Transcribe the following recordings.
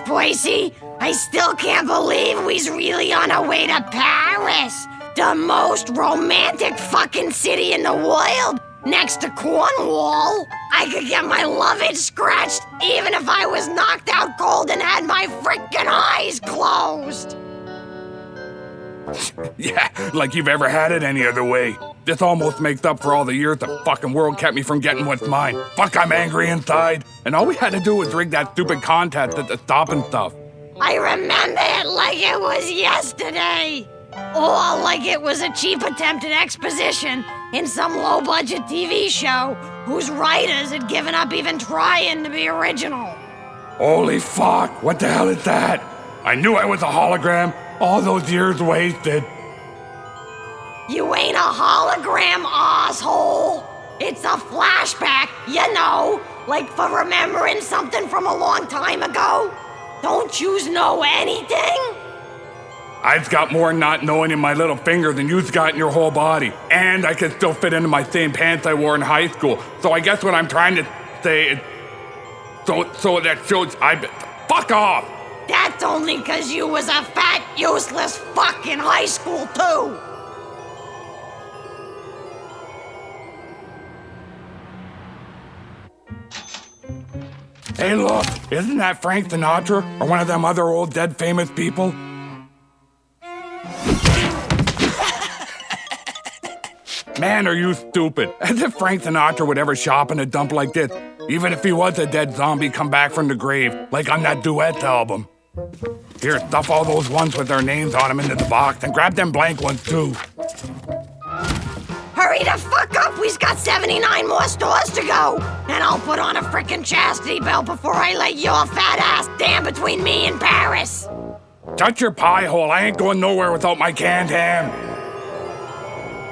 Poisey, I still can't believe we's really on our way to Paris. The most romantic fucking city in the world, next to Cornwall. I could get my lovage scratched even if I was knocked out cold and had my frickin' eyes closed. Yeah, like you've ever had it any other way. This almost makes up for all the years the fucking world kept me from getting what's mine. Fuck, I'm angry inside. And all we had to do was rig that stupid contest at the Stop and Stuff. I remember it like it was yesterday. Or like it was a cheap attempt at exposition in some low-budget TV show whose writers had given up even trying to be original. Holy fuck, what the hell is that? I knew I was a hologram. All those years wasted. You ain't a hologram, asshole. It's a flashback, you know, like for remembering something from a long time ago. Don't yous know anything? I've got more not knowing in my little finger than you've got in your whole body. And I can still fit into my same pants I wore in high school. So I guess what I'm trying to say is... So that shows fuck off! That's only 'cause you was a fat, useless fuck in high school, too. Hey, look, isn't that Frank Sinatra or one of them other old dead famous people? Man, are you stupid. As if Frank Sinatra would ever shop in a dump like this, even if he was a dead zombie come back from the grave, like on that Duets album. Here, stuff all those ones with their names on them into the box and grab them blank ones, too. Hurry the fuck up, we've got 79 more stores to go. And I'll put on a frickin' chastity belt before I let your fat ass stand between me and Paris. Shut your pie hole, I ain't going nowhere without my canned ham.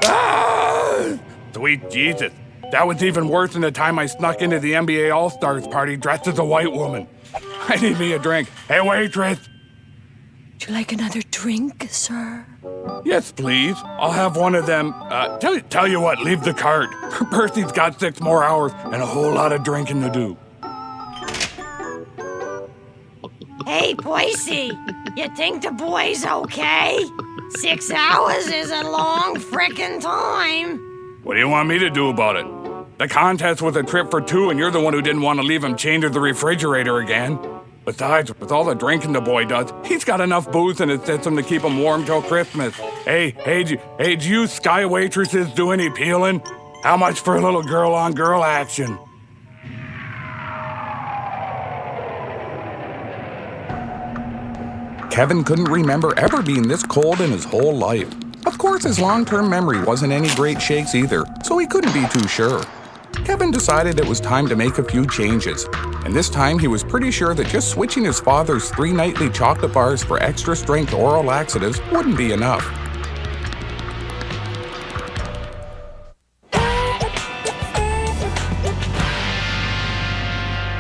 Ah! Sweet Jesus, that was even worse than the time I snuck into the NBA All-Stars party dressed as a white woman. I need me a drink. Hey, waitress! Would you like another drink, sir? Yes, please. I'll have one of them. Tell you what, leave the cart. Percy's got 6 more hours and a whole lot of drinking to do. Hey, Poisey, you think the boy's okay? 6 hours is a long frickin' time. What do you want me to do about it? The contest was a trip for 2 and you're the one who didn't want to leave him chained to the refrigerator again. Besides, with all the drinking the boy does, he's got enough booze in his system to keep him warm till Christmas. Hey, do you sky waitresses do any peeling? How much for a little girl-on-girl action? Kevin couldn't remember ever being this cold in his whole life. Of course, his long-term memory wasn't any great shakes either, so he couldn't be too sure. Kevin decided it was time to make a few changes, and this time he was pretty sure that just switching his father's 3 nightly chocolate bars for extra-strength oral laxatives wouldn't be enough.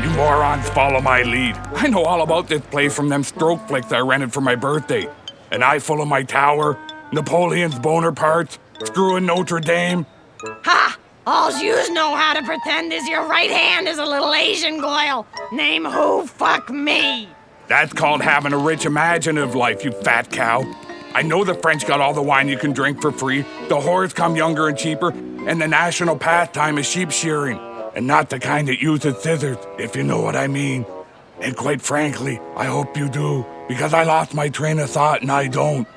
You morons follow my lead. I know all about this place from them stroke flicks I rented for my birthday. An eye full of my tower, Napoleon's boner parts, screwing Notre Dame. Ha! All yous know how to pretend is your right hand is a little Asian goyle. Name who, fuck me. That's called having a rich imaginative life, you fat cow. I know the French got all the wine you can drink for free, the whores come younger and cheaper, and the national pastime is sheep shearing. And not the kind that uses scissors, if you know what I mean. And quite frankly, I hope you do, because I lost my train of thought and I don't.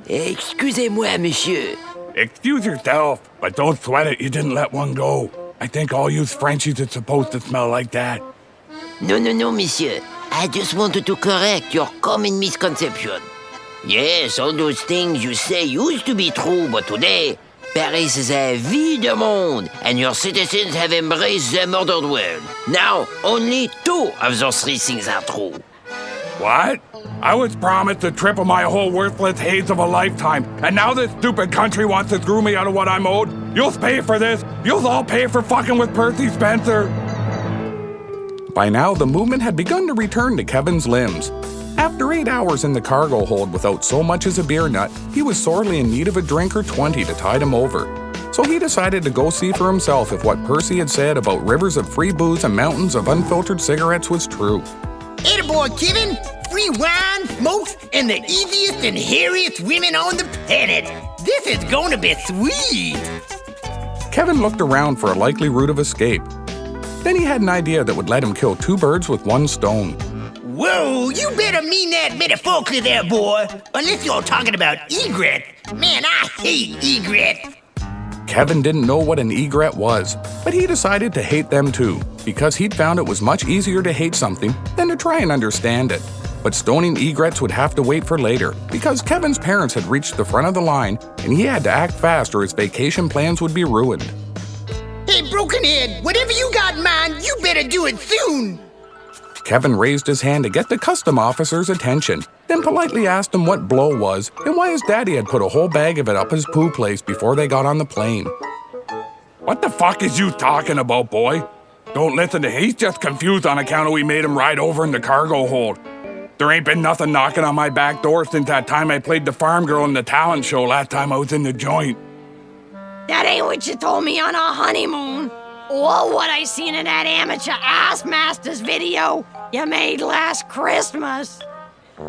Excusez-moi, monsieur. Excuse yourself, but don't sweat it, you didn't let one go. I think all you Frenchies are supposed to smell like that. No, monsieur. I just wanted to correct your common misconception. Yes, all those things you say used to be true, but today, Paris is a vide monde, and your citizens have embraced the modern world. Now, only 2 of those 3 things are true. What? I was promised the trip of my whole worthless haze of a lifetime, and now this stupid country wants to screw me out of what I'm owed? You'll pay for this! You'll all pay for fucking with Percy Spencer! By now, the movement had begun to return to Kevin's limbs. After 8 hours in the cargo hold without so much as a beer nut, he was sorely in need of a drink or 20 to tide him over. So he decided to go see for himself if what Percy had said about rivers of free booze and mountains of unfiltered cigarettes was true. Attaboy, Kevin! Free wine, smokes, and the easiest and hairiest women on the planet! This is gonna be sweet! Kevin looked around for a likely route of escape. Then he had an idea that would let him kill two birds with one stone. Whoa, you better mean that metaphorically there, boy. Unless you're talking about egret. Man, I hate egret. Kevin didn't know what an egret was, but he decided to hate them too, because he'd found it was much easier to hate something than to try and understand it. But stoning egrets would have to wait for later, because Kevin's parents had reached the front of the line, and he had to act fast or his vacation plans would be ruined. Hey, Brokenhead, whatever you got in mind, you better do it soon. Kevin raised his hand to get the custom officer's attention, then politely asked him what blow was and why his daddy had put a whole bag of it up his poo place before they got on the plane. What the fuck is you talking about, boy? Don't listen to him. He's just confused on account of we made him ride over in the cargo hold. There ain't been nothing knocking on my back door since that time I played the farm girl in the talent show last time I was in the joint. That ain't what you told me on our honeymoon. Or what I seen in that amateur ass masters video you made last Christmas.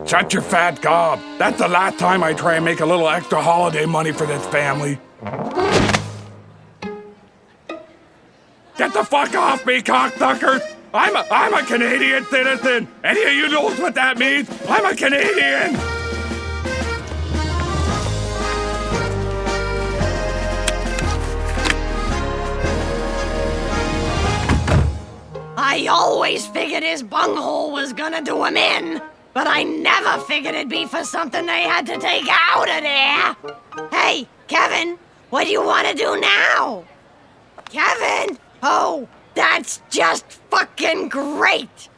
Shut your fat gob. That's the last time I try and make a little extra holiday money for this family. Get the fuck off me, cocksuckers! I'm a Canadian citizen! Any of you knows what that means? I'm a Canadian! I always figured his bunghole was gonna do him in, but I never figured it'd be for something they had to take out of there. Hey, Kevin, what do you want to do now? Kevin? Oh, that's just fucking great.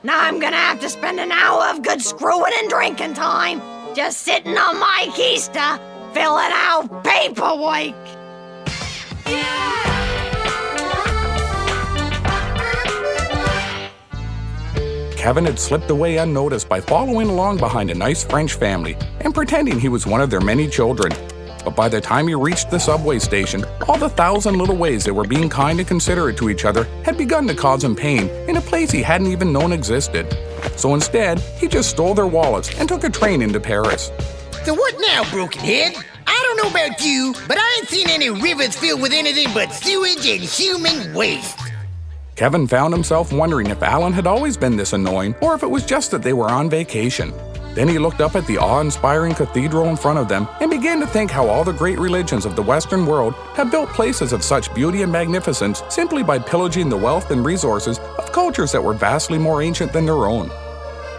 Now I'm gonna have to spend an hour of good screwing and drinking time just sitting on my keister, filling out paperwork. Kevin had slipped away unnoticed by following along behind a nice French family and pretending he was one of their many children. But by the time he reached the subway station, all the 1,000 little ways they were being kind and considerate to each other had begun to cause him pain in a place he hadn't even known existed. So instead, he just stole their wallets and took a train into Paris. So what now, Brokenhead? I don't know about you, but I ain't seen any rivers filled with anything but sewage and human waste. Kevin found himself wondering if Alan had always been this annoying or if it was just that they were on vacation. Then he looked up at the awe-inspiring cathedral in front of them and began to think how all the great religions of the Western world have built places of such beauty and magnificence simply by pillaging the wealth and resources of cultures that were vastly more ancient than their own.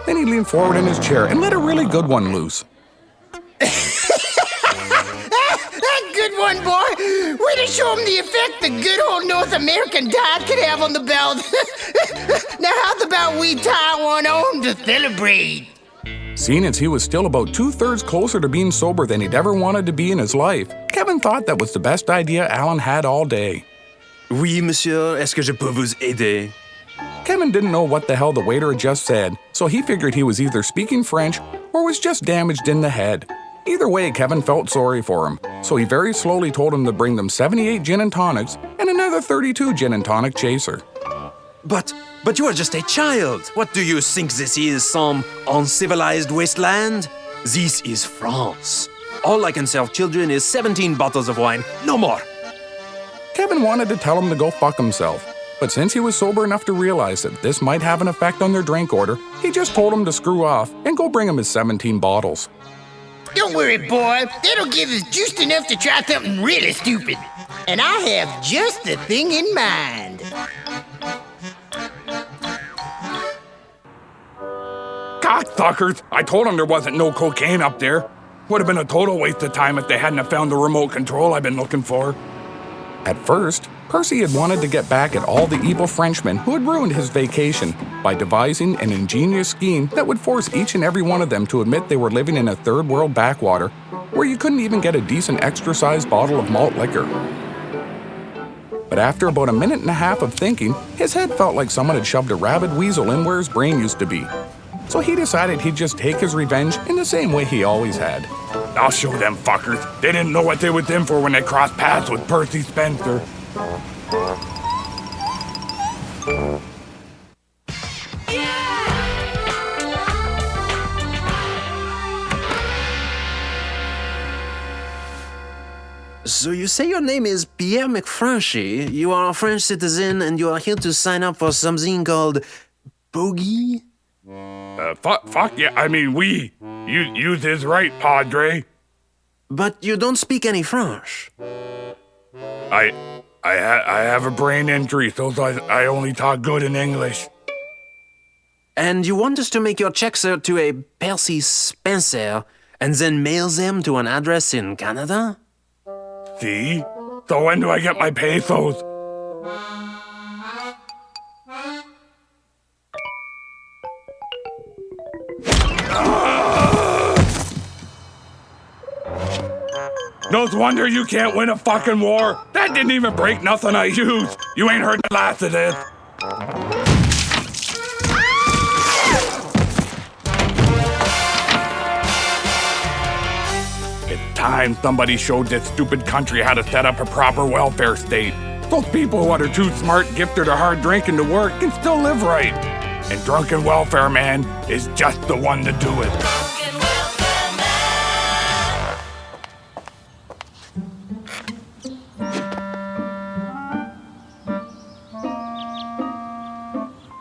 Then he leaned forward in his chair and let a really good one loose. Good one, boy. Way to show him the effect the good old North American diet could have on the belt. Now how's about we tie one on to celebrate? Seeing as he was still about 2/3 closer to being sober than he'd ever wanted to be in his life, Kevin thought that was the best idea Alan had all day. Oui, monsieur, est-ce que je peux vous aider? Kevin didn't know what the hell the waiter had just said, so he figured he was either speaking French or was just damaged in the head. Either way, Kevin felt sorry for him, so he very slowly told him to bring them 78 gin and tonics and another 32 gin and tonic chaser. But you are just a child. What do you think this is, some uncivilized wasteland? This is France. All I can serve children is 17 bottles of wine, no more. Kevin wanted to tell him to go fuck himself, but since he was sober enough to realize that this might have an effect on their drink order, he just told him to screw off and go bring him his 17 bottles. Don't worry, boy. That'll give us just enough to try something really stupid. And I have just the thing in mind. Cocksuckers! I told him there wasn't no cocaine up there. Would have been a total waste of time if they hadn't have found the remote control I've been looking for. At first, Percy had wanted to get back at all the evil Frenchmen who had ruined his vacation by devising an ingenious scheme that would force each and every one of them to admit they were living in a third world backwater where you couldn't even get a decent extra-sized bottle of malt liquor. But after about a minute and a half of thinking, his head felt like someone had shoved a rabid weasel in where his brain used to be. So he decided he'd just take his revenge in the same way he always had. I'll show them fuckers. They didn't know what they was in for when they crossed paths with Percy Spencer. So you say your name is Pierre McFranchy, you are a French citizen, and you are here to sign up for something called Bogey? Fuck yeah, I mean, use is right, Padre. But you don't speak any French. I have a brain injury, so I only talk good in English. And you want us to make your checks out to a Percy Spencer, and then mail them to an address in Canada? See? So when do I get my pesos? No wonder you can't win a fucking war. That didn't even break nothing I used. You ain't heard the last of this. It's time somebody showed this stupid country how to set up a proper welfare state. Those people who are too smart, gifted, or hard drinking to work can still live right. And Drunken Welfare Man is just the one to do it.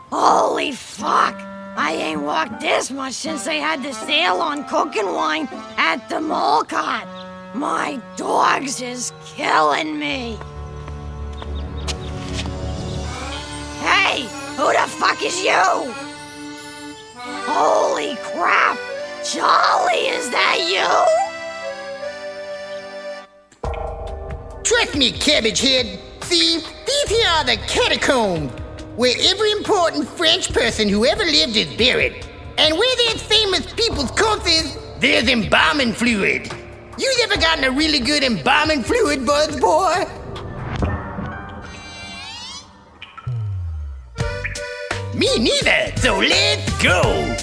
Holy fuck! I ain't walked this much since they had the sale on cooking wine at the Molcot. My dogs is killing me. Hey, who the fuck is you? Holy crap! Charlie, is that you? Trust me, cabbage head. See, these here are the catacombs, where every important French person who ever lived is buried. And where there's famous people's corpses, there's embalming fluid. You ever gotten a really good embalming fluid, Buzz boy? Me neither, so let's go!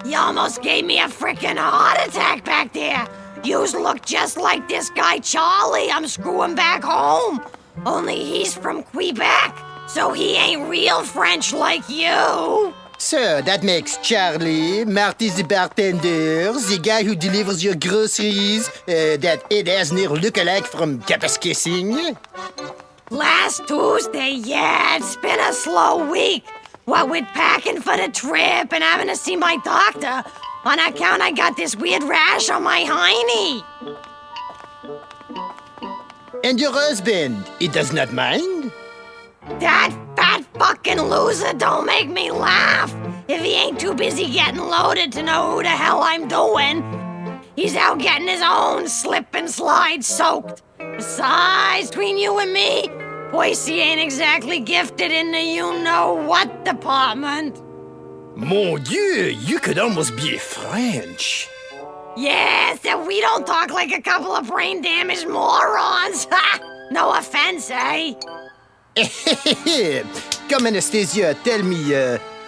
You almost gave me a freaking heart attack back there. Yous look just like this guy Charlie I'm screwing back home. Only he's from Quebec, so he ain't real French like you. So that makes Charlie, Marty the bartender, the guy who delivers your groceries, that Ed Asner lookalike from Kapuskasing. Last Tuesday, yeah, it's been a slow week. What with packing for the trip and having to see my doctor, on account I got this weird rash on my hiney. And your husband, he does not mind? That fat fucking loser don't make me laugh. If he ain't too busy getting loaded to know who the hell I'm doing, he's out getting his own slip and slide soaked. Besides, between you and me, Boise ain't exactly gifted in the you-know-what department. Mon Dieu, you could almost be French. Yes, and we don't talk like a couple of brain-damaged morons. Ha! No offense, eh? Come, Anastasia, tell me,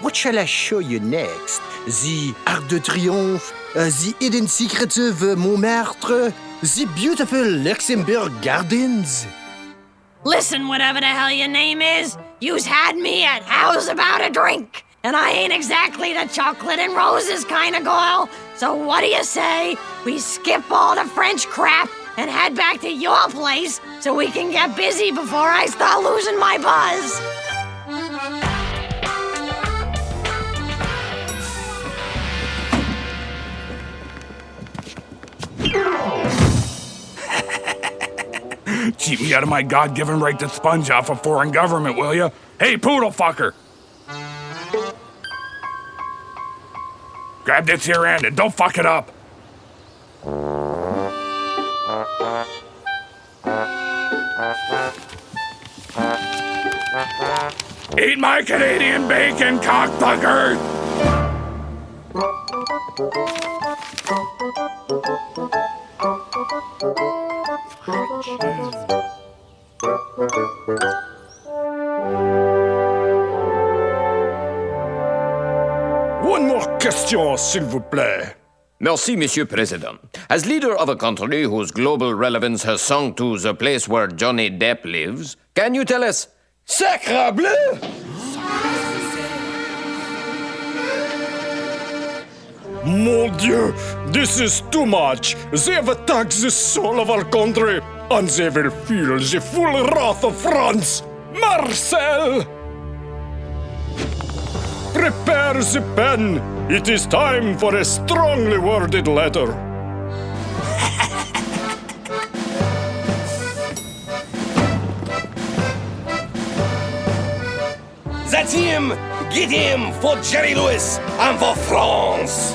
what shall I show you next? The Arc de Triomphe, the hidden secrets of Montmartre, the beautiful Luxembourg Gardens? Listen, whatever the hell your name is, you's had me at how's about a drink? And I ain't exactly the chocolate and roses kind of girl. So what do you say we skip all the French crap and head back to your place so we can get busy before I start losing my buzz? Cheat me out of my God-given right to sponge off a foreign government, will ya? Hey, poodle fucker! Grab this here end and don't fuck it up! Eat my Canadian bacon, cocksuckers! One more question, s'il vous plaît. Merci, Monsieur President. As leader of a country whose global relevance has sunk to the place where Johnny Depp lives, can you tell us, Sacre bleu! Mon Dieu, this is too much. They have attacked the soul of our country, and they will feel the full wrath of France. Marcel! Prepare the pen. It is time for a strongly worded letter. That's him! Get him for Jerry Lewis and for France!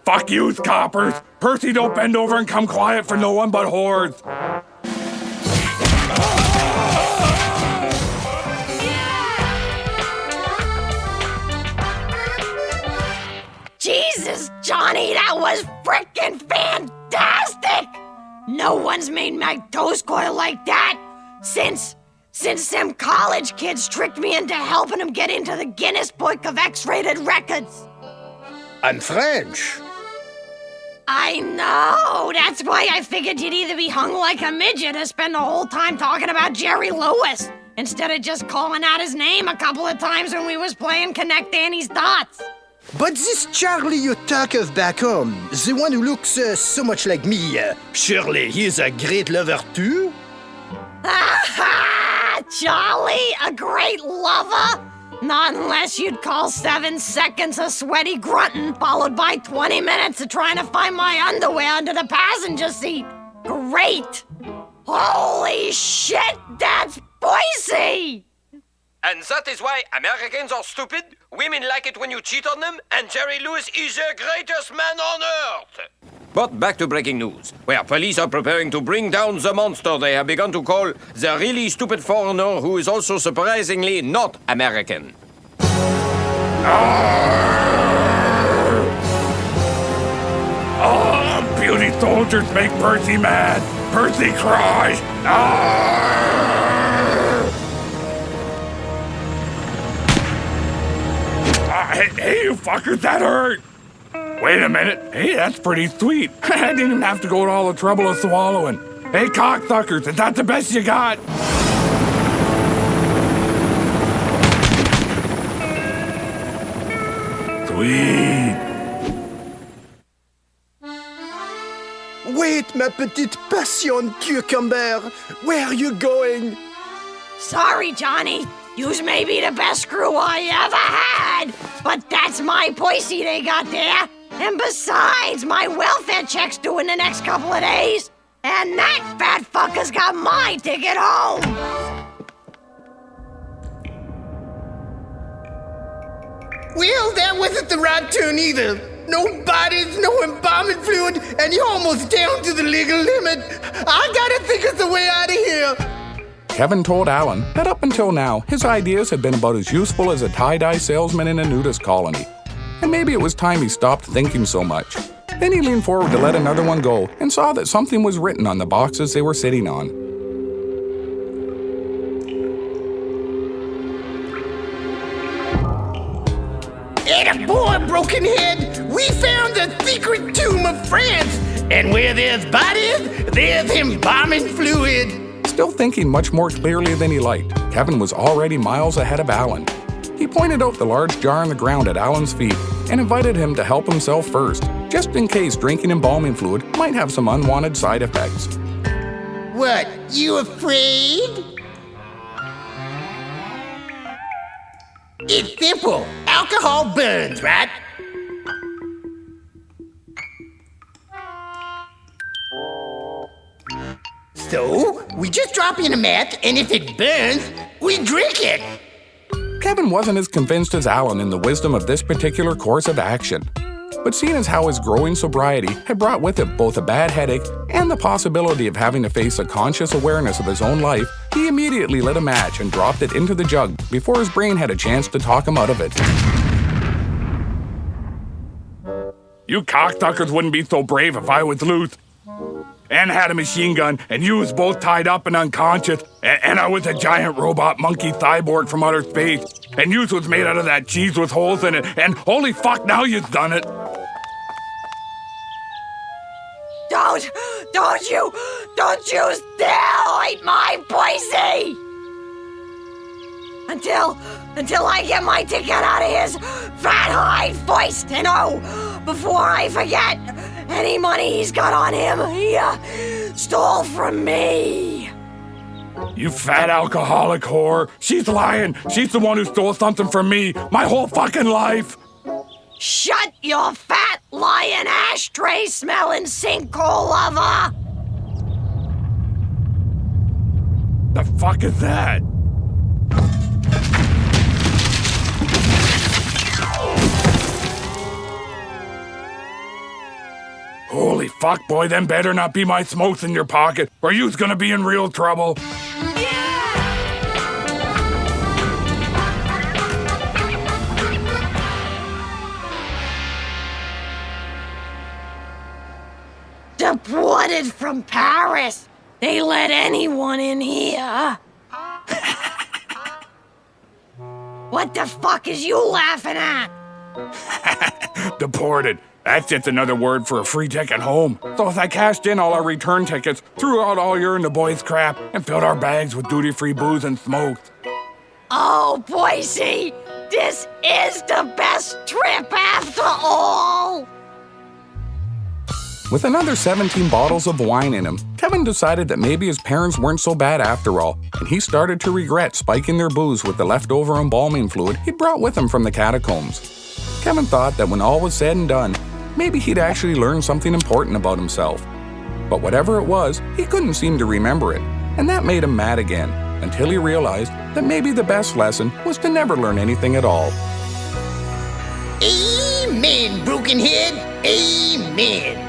Fuck you, coppers! Percy, don't bend over and come quiet for no one but whores! Jesus, Johnny, that was frickin' fantastic! No one's made my toast coil like that since them college kids tricked me into helping them get into the Guinness Book of X-rated records. I'm French. I know. That's why I figured you'd either be hung like a midget or spend the whole time talking about Jerry Lewis instead of just calling out his name a couple of times when we was playing Connect Danny's Dots. But this Charlie you talk of back home, the one who looks so much like me, surely he's a great lover too? Charlie, a great lover? Not unless you'd call 7 seconds of sweaty grunting followed by 20 minutes of trying to find my underwear under the passenger seat. Great! Holy shit, that's Boise! And that is why Americans are stupid, women like it when you cheat on them, and Jerry Lewis is the greatest man on earth! But back to breaking news, where police are preparing to bring down the monster they have begun to call the really stupid foreigner who is also surprisingly not American. Oh, beauty soldiers make Percy mad! Percy cries! Hey, you fuckers, that hurt! Wait a minute. Hey, that's pretty sweet. I didn't even have to go to all the trouble of swallowing. Hey, cocksuckers, is that the best you got? Sweet. Wait, ma petite passion cucumber. Where are you going? Sorry, Johnny. Yous may be the best screw I ever had, but that's my Boise they got there. And besides, my welfare check's due in the next couple of days. And that fat fucker's got my ticket home. Well, that wasn't the right turn either. No bodies, no embalming fluid, and you're almost down to the legal limit. I gotta think of the way out of here. Kevin told Alan that up until now, his ideas had been about as useful as a tie-dye salesman in a nudist colony. And maybe it was time he stopped thinking so much. Then he leaned forward to let another one go and saw that something was written on the boxes they were sitting on. Attaboy, Brokenhead! We found the secret tomb of France! And where there's bodies, there's embalming fluid! Still thinking much more clearly than he liked, Kevin was already miles ahead of Alan. He pointed out the large jar on the ground at Alan's feet and invited him to help himself first, just in case drinking embalming fluid might have some unwanted side effects. What, you afraid? It's simple. Alcohol burns, right? So, we just drop in a match, and if it burns, we drink it. Kevin wasn't as convinced as Alan in the wisdom of this particular course of action. But seeing as how his growing sobriety had brought with it both a bad headache and the possibility of having to face a conscious awareness of his own life, he immediately lit a match and dropped it into the jug before his brain had a chance to talk him out of it. You cocksuckers wouldn't be so brave if I was loose. and had a machine gun, and you was both tied up and unconscious, and I was a giant robot monkey cyborg from outer space, and you was made out of that cheese with holes in it, and holy fuck, now you've done it. Don't you still eat my pussy! Until I get my ticket out of his fat hide first, and before I forget, any money he's got on him, he stole from me. You fat alcoholic whore. She's lying. She's the one who stole something from me my whole fucking life. Shut your fat, lying, ashtray-smelling sinkhole lover! The fuck is that? Holy fuck, boy, them better not be my smokes in your pocket, or you's gonna be in real trouble. Deported from Paris. They let anyone in here. What the fuck is you laughing at? Deported. That's just another word for a free ticket home. So as I cashed in all our return tickets, threw out all your and the boys' crap, and filled our bags with duty-free booze and smokes. Oh, Boise, this is the best trip after all. With another 17 bottles of wine in him, Kevin decided that maybe his parents weren't so bad after all, and he started to regret spiking their booze with the leftover embalming fluid he'd brought with him from the catacombs. Kevin thought that when all was said and done, maybe he'd actually learn something important about himself. But whatever it was, he couldn't seem to remember it, and that made him mad again, until he realized that maybe the best lesson was to never learn anything at all. Amen, broken head. Amen.